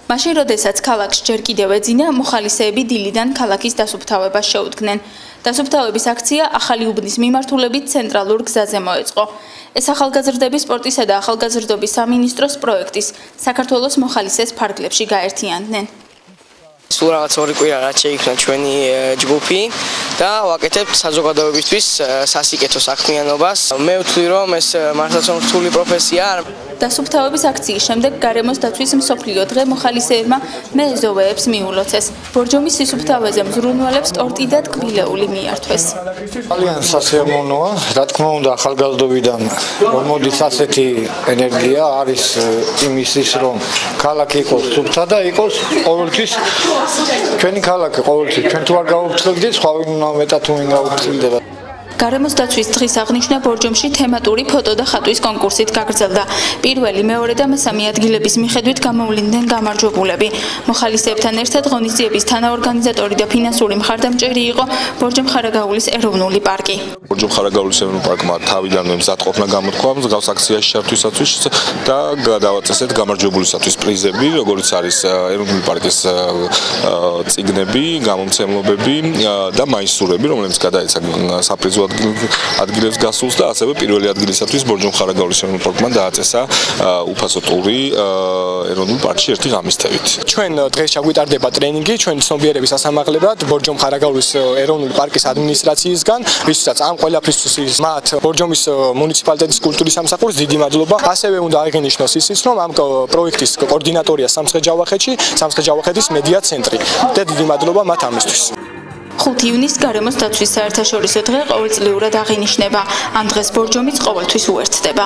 მაშინ, როდესაც ქალაქს ჯერ კიდევ ეძინა, მოხალისეები დილიდან ქალაქის დასუფთავებას შეუდგნენ. დასუფთავების აქცია ახალი უბნის მიმართულებით ცენტრალურ გზაზე მოეწყო. ეს ახალგაზრდები სპორტისა და ახალგაზრდობის სამინისტროს პროექტის საქართველოს მოხალისეს ფარგლებში გაერთიანდნენ. სულ რაღაც 2 კვირა რაც შეიქმნა ჩვენი ჯგუფი და ვაკეთებთ საზოგადოებისთვის სასიკეთო საქმიანობას. მე ვთვლი რომ ეს მართლაც რთული პროფესია. დასუფთავების აქციის შემდეგ გარემოს დაცვის მსოფლიო დღე მოხალისეებმა მეზოვეებს მიულოცეს. ბორჯომის სისუფთავეზე მზრუნვალებს ტორტი და ტკბილეული მიართვეს. ძალიან სასიამოვნოა, რა თქმა უნდა, ახალგაზრდობიდან მოდის ასეთი ენერგია, არის იმისის რომ ქალაქი იყოს სუფთა და იყოს ყოველთვის ჩვენი ქალაქი ყოველთვის ჩვენ თუ არ გავუფრთხილდით, სხვა ვინ უნდა მეტად თუ ვინ გავუფრთხილდება. გარემოს დაცვის დღის აღნიშვნა ბორჯომში თემატური ფოტო და ხატვის კონკურსით გაგრძელდა. პირველი, მეორე და მესამე ადგილების მიხედვით გამოვლინდნენ გამარჯვებულები. მოხალისეებთან ერთად ღონისძიების თანაორგანიზატორი და ფინანსური მხარდამჭერი იყო ბორჯომ-ხარაგაულის ეროვნული პარკი. ბორჯომ-ხარაგაულის ეროვნულ პარკმა თავიდანვე მზადყოფნა გამოთქვა მსგავს აქციაში ჩართვისათვის და გადავაწესეთ გამარჯვებულისათვის პრიზები, როგორც არის ეროვნული პარკის წიგნები, გამომცემლობები და მაისურები, რომლებიც გადაეცა საპრიზო ადგილებს გასულს და ასევე პირველი ადგილისათვის ბორჯომ-ხარაგაულის ეროვნულ პარკმა დააწესა უფასო ტური ეროვნულ პარკში ერთი ღამის თევით. ჩვენ დღეს ჩაგვიტარდება ტრენინგი ჩვენ ცნობიერების ასამაღლებად ბორჯომ-ხარაგაულის ეროვნული პარკის ადმინისტრაციისგან, ვისაც ამ ყველაფრისთვის მათ ბორჯომის მუნიციპალიტეტის კულტურის სამსახურს დიდი მადლობა. ასევე უნდა აღინიშნოს ისიც, რომ ამ პროექტის კოორდინატორია სამცხე-ჯავახეთის მედია ცენტრი და დიდი მადლობა მათ ამისთვის. 5 ივნისს გარემოს დაცვის საერთაშორისო დღე ყოველწლიურად აღინიშნება. ამ დღეს ბორჯომიც ყოველთვის უერთდება.